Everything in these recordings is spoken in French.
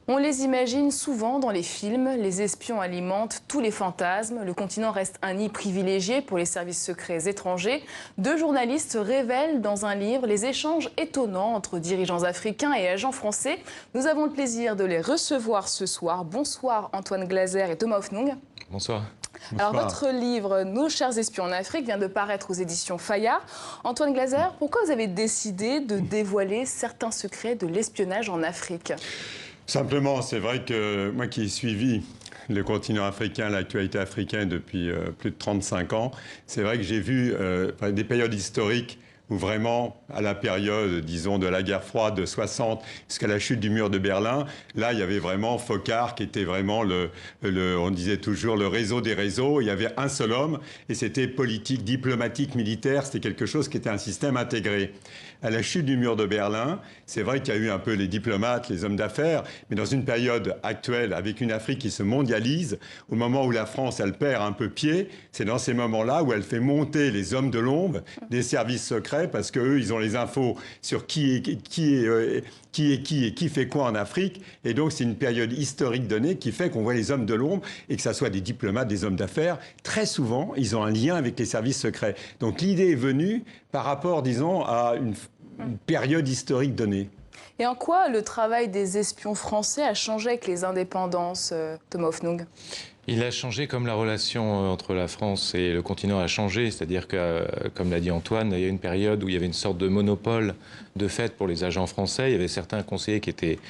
On les imagine souvent dans les films, les espions alimentent tous les fantasmes, le continent reste un nid privilégié pour les services secrets étrangers. Deux journalistes révèlent dans un livre les échanges étonnants entre dirigeants africains et agents français. Nous avons le plaisir de les recevoir ce soir. Bonsoir Antoine Glaser et Thomas Hoffnung. Bonsoir. Alors votre livre « Nos chers espions en Afrique » vient de paraître aux éditions Fayard. Antoine Glaser, pourquoi vous avez décidé de dévoiler certains secrets de l'espionnage en Afrique ? Simplement, c'est vrai que moi qui ai suivi le continent africain, l'actualité africaine depuis plus de 35 ans, c'est vrai que j'ai vu des périodes historiques où vraiment, à la période, disons, de la guerre froide de 60 jusqu'à la chute du mur de Berlin, là, il y avait vraiment Foccart qui était vraiment on disait toujours, le réseau des réseaux. Il y avait un seul homme et c'était politique, diplomatique, militaire. C'était quelque chose qui était un système intégré. À la chute du mur de Berlin, c'est vrai qu'il y a eu un peu les diplomates, les hommes d'affaires, mais dans une période actuelle, avec une Afrique qui se mondialise, au moment où la France, elle perd un peu pied, c'est dans ces moments-là où elle fait monter les hommes de l'ombre, des services secrets, parce qu'eux, ils ont les infos sur qui fait quoi en Afrique. Et donc, c'est une période historique donnée qui fait qu'on voit les hommes de l'ombre, et que ce soit des diplomates, des hommes d'affaires, très souvent, ils ont un lien avec les services secrets. Donc, l'idée est venue par rapport, disons, à une période historique donnée. Et en quoi le travail des espions français a changé avec les indépendances, Thomas Hoffnung ? Il a changé comme la relation entre la France et le continent a changé. C'est-à-dire que, comme l'a dit Antoine, il y a une période où il y avait une sorte de monopole de fait pour les agents français. Il y avait certains conseillers qui étaient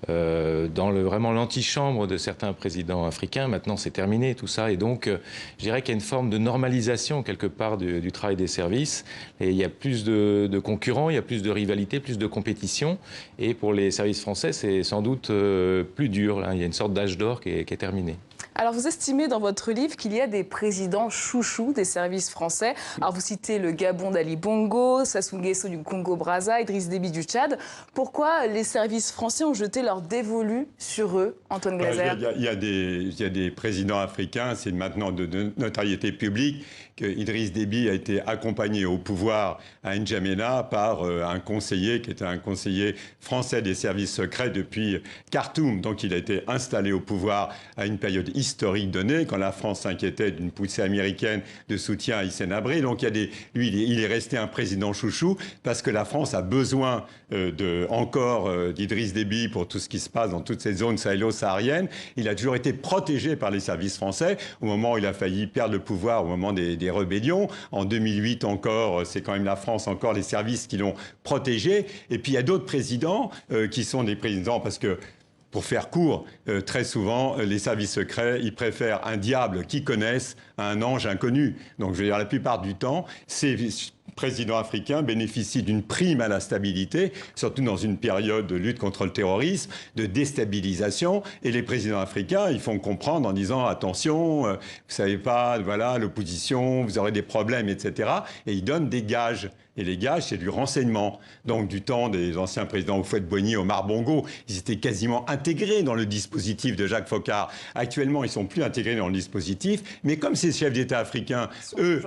dans vraiment l'antichambre de certains présidents africains. Maintenant, c'est terminé tout ça. Et donc, je dirais qu'il y a une forme de normalisation, quelque part, du travail des services. Et il y a plus de concurrents, il y a plus de rivalité, plus de compétition. Et pour les services français, c'est sans doute plus dur. Là. Il y a une sorte d'âge d'or qui est terminé. Alors, vous estimez dans votre livre qu'il y a des présidents chouchous des services français. Alors, vous citez le Gabon d'Ali Bongo, Sassou Nguesso du Congo-Brazza, Idriss Déby du Tchad. Pourquoi les services français ont jeté leur dévolu sur eux, Antoine Glaser ? Il y a des présidents africains, c'est maintenant de notoriété publique, que Idriss Déby a été accompagné au pouvoir à N'Djamena par un conseiller qui était un conseiller français des services secrets depuis Khartoum. Donc il a été installé au pouvoir à une période historique donnée, quand la France s'inquiétait d'une poussée américaine de soutien à Hissène Habré. Donc il est resté un président chouchou parce que la France a besoin d'Idriss Déby pour tout ce qui se passe dans toutes ces zones sahélo-sahariennes. Il a toujours été protégé par les services français au moment où il a failli perdre le pouvoir, au moment des rébellions. En 2008 encore, c'est quand même la France, encore les services qui l'ont protégé. Et puis il y a d'autres présidents qui sont des présidents parce que, pour faire court, très souvent, les services secrets, ils préfèrent un diable qu'ils connaissent à un ange inconnu. Donc, je veux dire, la plupart du temps, ces présidents africains bénéficient d'une prime à la stabilité, surtout dans une période de lutte contre le terrorisme, de déstabilisation. Et les présidents africains, ils font comprendre en disant « Attention, vous savez pas, voilà, l'opposition, vous aurez des problèmes, etc. » Et ils donnent des gages. Et les gages, c'est du renseignement. Donc, du temps des anciens présidents Houphouët-Boigny, Omar Bongo, ils étaient quasiment intégrés dans le dispositif de Jacques Foccart. Actuellement, ils ne sont plus intégrés dans le dispositif. Mais comme ces chefs d'État africains, eux,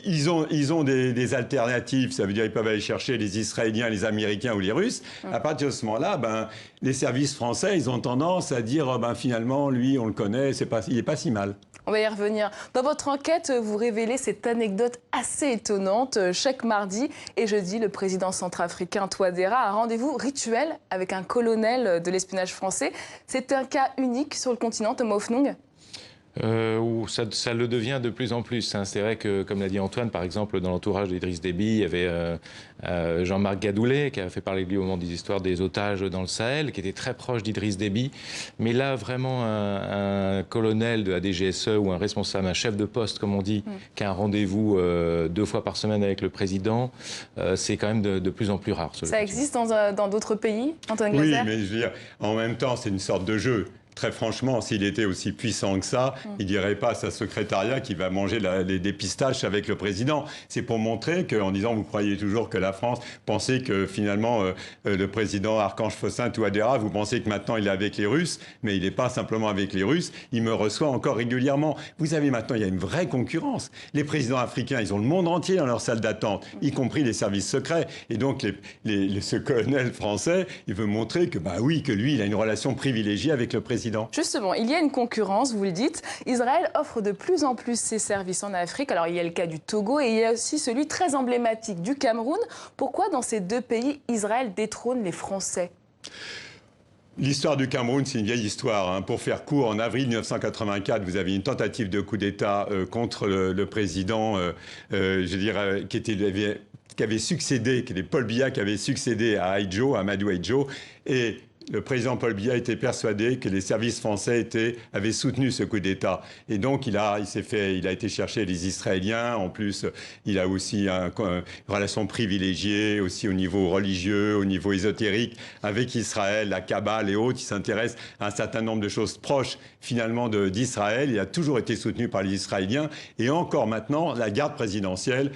ils ont des alternatives. Ça veut dire qu'ils peuvent aller chercher les Israéliens, les Américains ou les Russes. À partir de ce moment-là, les services français, ils ont tendance à dire finalement, lui, on le connaît, il n'est pas si mal. On va y revenir. Dans votre enquête, vous révélez cette anecdote assez étonnante. Chaque mardi et jeudi, le président centrafricain Touadéra a un rendez-vous rituel avec un colonel de l'espionnage français. C'est un cas unique sur le continent, Thomas Hoffnung ? Ça le devient de plus en plus. Hein. C'est vrai que, comme l'a dit Antoine, par exemple, dans l'entourage d'Idriss Déby, il y avait Jean-Marc Gadoulet, qui a fait parler de lui au moment des histoires des otages dans le Sahel, qui était très proche d'Idriss Déby. Mais là, vraiment, un colonel de la DGSE ou un responsable, un chef de poste, comme on dit, qui a un rendez-vous 2 fois par semaine avec le président, c'est quand même de plus en plus rare. Ça existe dans d'autres pays, Antoine Glaser ? Oui, mais je veux dire, en même temps, c'est une sorte de jeu. Très franchement, s'il était aussi puissant que ça, il dirait pas à sa secrétariat qu'il va manger des pistaches avec le président. C'est pour montrer qu'en disant vous croyez toujours que la France, pensez que finalement le président Archange Fossin Touadéra, vous pensez que maintenant il est avec les Russes, mais il n'est pas simplement avec les Russes, il me reçoit encore régulièrement. Vous savez, maintenant il y a une vraie concurrence. Les présidents africains, ils ont le monde entier dans leur salle d'attente, y compris les services secrets. Et donc ce colonel français, il veut montrer que bah oui, que lui, il a une relation privilégiée avec le président. Justement, il y a une concurrence, vous le dites. Israël offre de plus en plus ses services en Afrique. Alors, il y a le cas du Togo et il y a aussi celui très emblématique du Cameroun. Pourquoi, dans ces deux pays, Israël détrône les Français ? L'histoire du Cameroun, c'est une vieille histoire. Hein. Pour faire court, en avril 1984, vous avez une tentative de coup d'État contre le président, je dirais, qui avait succédé, qui était Paul Biya, qui avait succédé à Amadou Ahidjo. Et le président Paul Biya était persuadé que les services français avaient soutenu ce coup d'État. Et donc, il a été chercher les Israéliens. En plus, il a aussi une relation privilégiée, aussi au niveau religieux, au niveau ésotérique, avec Israël, la Kabbale et autres. Il s'intéresse à un certain nombre de choses proches, finalement, d'Israël. Il a toujours été soutenu par les Israéliens. Et encore maintenant, la garde présidentielle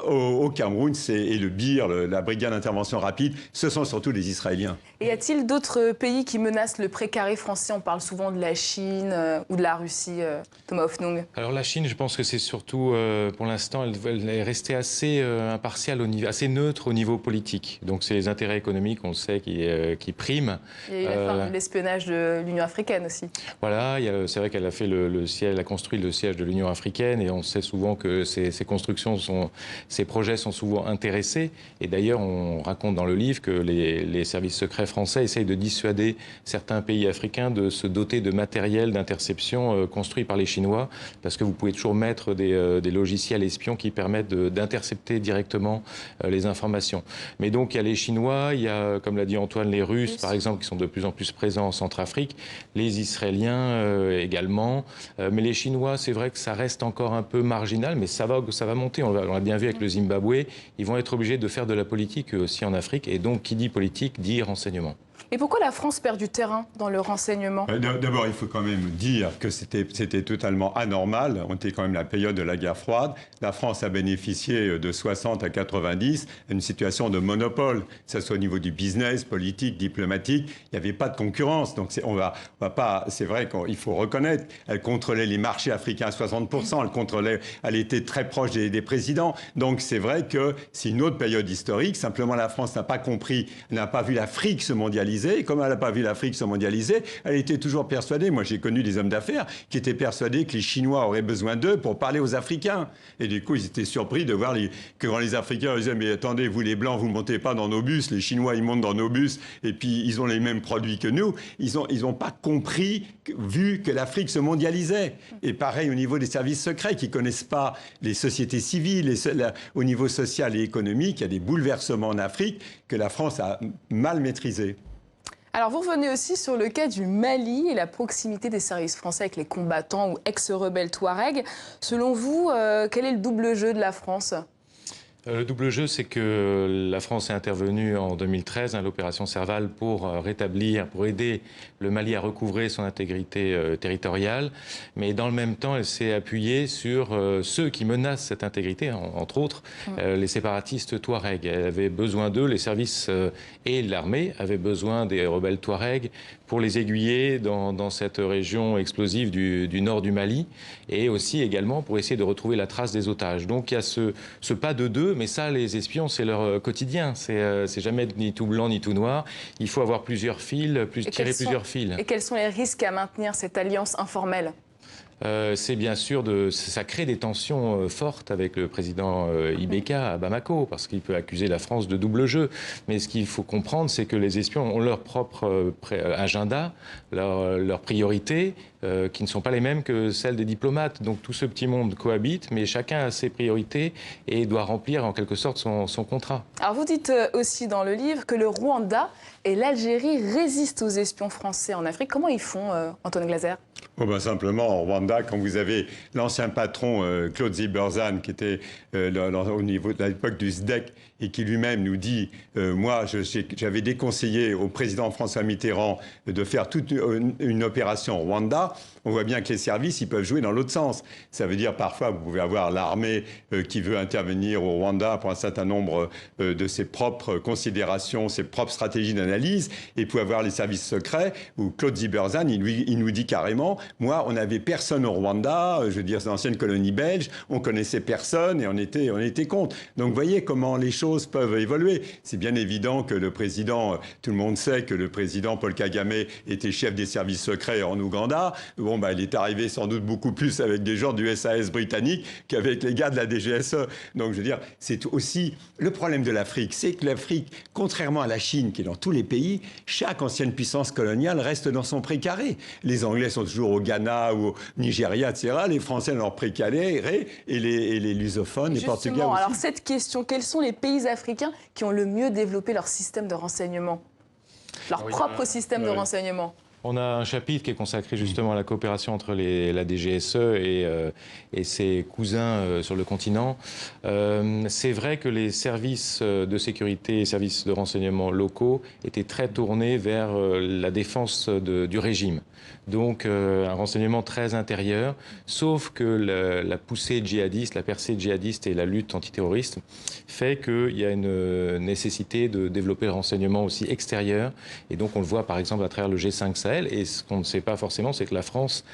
au Cameroun, et le BIR, la brigade d'intervention rapide, ce sont surtout les Israéliens. Et y a-t-il d'autres pays qui menacent le précaré français? On parle souvent de la Chine ou de la Russie, Thomas Hoffnung. Alors la Chine, je pense que c'est surtout, pour l'instant, elle est restée assez impartiale, assez neutre au niveau politique. Donc c'est les intérêts économiques, on le sait, qui priment. Il y a eu la fin de l'espionnage de l'Union africaine aussi. Voilà, c'est vrai qu'elle a fait elle a construit le siège de l'Union africaine et on sait souvent que ces projets sont souvent intéressés. Et d'ailleurs, on raconte dans le livre que les services secrets français essayent de dissuader certains pays africains de se doter de matériel d'interception construit par les Chinois, parce que vous pouvez toujours mettre des logiciels espions qui permettent d'intercepter directement les informations. Mais donc, il y a les Chinois, il y a, comme l'a dit Antoine, les Russes, par exemple, qui sont de plus en plus présents en Centrafrique, les Israéliens également. Mais les Chinois, c'est vrai que ça reste encore un peu marginal, mais ça va monter. On l'a bien vu avec le Zimbabwe, ils vont être obligés de faire de la politique aussi en Afrique. Et donc, qui dit politique, dit renseignement. Et pourquoi la France perd du terrain dans le renseignement? D'abord, il faut quand même dire que c'était totalement anormal. On était quand même la période de la guerre froide. La France a bénéficié de 60 à 90 d'une situation de monopole, que ce soit au niveau du business, politique, diplomatique. Il n'y avait pas de concurrence. Donc c'est vrai qu'il faut reconnaître. Elle contrôlait les marchés africains à 60%. Elle était très proche des présidents. Donc c'est vrai que c'est une autre période historique. Simplement, la France n'a pas compris, n'a pas vu l'Afrique se mondialiser. Et comme elle n'a pas vu l'Afrique se mondialiser, elle était toujours persuadée, moi j'ai connu des hommes d'affaires qui étaient persuadés que les Chinois auraient besoin d'eux pour parler aux Africains. Et du coup, ils étaient surpris de voir que quand les Africains disaient « mais attendez, vous les Blancs, vous ne montez pas dans nos bus, les Chinois, ils montent dans nos bus, et puis ils ont les mêmes produits que nous ». Ils n'ont pas compris, vu que l'Afrique se mondialisait. Et pareil au niveau des services secrets, qui ne connaissent pas les sociétés civiles, au niveau social et économique, il y a des bouleversements en Afrique que la France a mal maîtrisés. Alors, vous revenez aussi sur le cas du Mali et la proximité des services français avec les combattants ou ex-rebelles Touareg. Selon vous, quel est le double jeu de la France ? Le double jeu, c'est que la France est intervenue en 2013 à l'opération Serval pour aider le Mali à recouvrer son intégrité territoriale. Mais dans le même temps, elle s'est appuyée sur ceux qui menacent cette intégrité, entre autres les séparatistes Touareg. Elle avait besoin d'eux, les services et l'armée avaient besoin des rebelles Touareg pour les aiguiller dans cette région explosive du nord du Mali et aussi également pour essayer de retrouver la trace des otages. Donc il y a ce pas de deux. Mais ça, les espions, c'est leur quotidien. C'est jamais ni tout blanc ni tout noir. Il faut avoir plusieurs fils, tirer plusieurs fils. Et quels sont les risques à maintenir cette alliance informelle ? C'est bien sûr, ça crée des tensions fortes avec le président Ibeka à Bamako, parce qu'il peut accuser la France de double jeu. Mais ce qu'il faut comprendre, c'est que les espions ont leur propre agenda, leurs priorités, qui ne sont pas les mêmes que celles des diplomates. Donc tout ce petit monde cohabite, mais chacun a ses priorités et doit remplir en quelque sorte son contrat. Alors vous dites aussi dans le livre que le Rwanda et l'Algérie résistent aux espions français en Afrique. Comment ils font, Antoine Glaser ? Simplement, au Rwanda, quand vous avez l'ancien patron Claude Zilberzan, qui était au niveau de l'époque du SDEC, et qui lui-même nous dit moi, j'avais déconseillé au président François Mitterrand de faire toute une opération au Rwanda. On voit bien que les services, ils peuvent jouer dans l'autre sens. Ça veut dire parfois, vous pouvez avoir l'armée qui veut intervenir au Rwanda pour un certain nombre de ses propres considérations, ses propres stratégies d'analyse, et vous pouvez avoir les services secrets où Claude Zilberzan, il nous dit carrément, moi, on n'avait personne au Rwanda, je veux dire, c'est l'ancienne colonie belge, on connaissait personne et on était contre. Donc, vous voyez comment les choses peuvent évoluer. C'est bien évident que le président, tout le monde sait que le président Paul Kagame était chef des services secrets en Ouganda. Bon, il est arrivé sans doute beaucoup plus avec des gens du SAS britannique qu'avec les gars de la DGSE. Donc, je veux dire, c'est aussi le problème de l'Afrique. C'est que l'Afrique, contrairement à la Chine, qui est dans tous les pays, chaque ancienne puissance coloniale reste dans son précaré. Les Anglais sont toujours au Ghana ou au Nigeria, etc. Les Français dans leur précaré et les lusophones, les Portugais aussi. Alors, cette question, quels sont les pays africains qui ont le mieux développé leur système de renseignement, leur propre système de renseignement? On a un chapitre qui est consacré justement à la coopération entre la DGSE et ses cousins sur le continent. C'est vrai que les services de sécurité et services de renseignement locaux étaient très tournés vers la défense du régime. Donc un renseignement très intérieur, sauf que la poussée djihadiste, la percée djihadiste et la lutte antiterroriste fait qu'il y a une nécessité de développer le renseignement aussi extérieur. Et donc on le voit par exemple à travers le G5 Sahel. Et ce qu'on ne sait pas forcément, c'est que la France,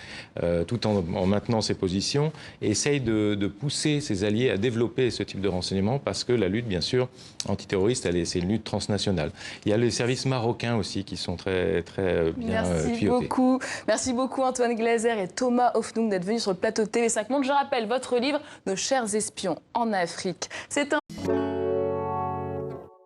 tout en maintenant ses positions, essaye de pousser ses alliés à développer ce type de renseignement parce que la lutte, bien sûr, antiterroriste, c'est une lutte transnationale. Il y a les services marocains aussi qui sont très, très bien pilotés. Merci beaucoup Antoine Glaser et Thomas Hoffnung d'être venus sur le plateau de TV5 Monde. Je rappelle votre livre « Nos chers espions en Afrique ». C'est un...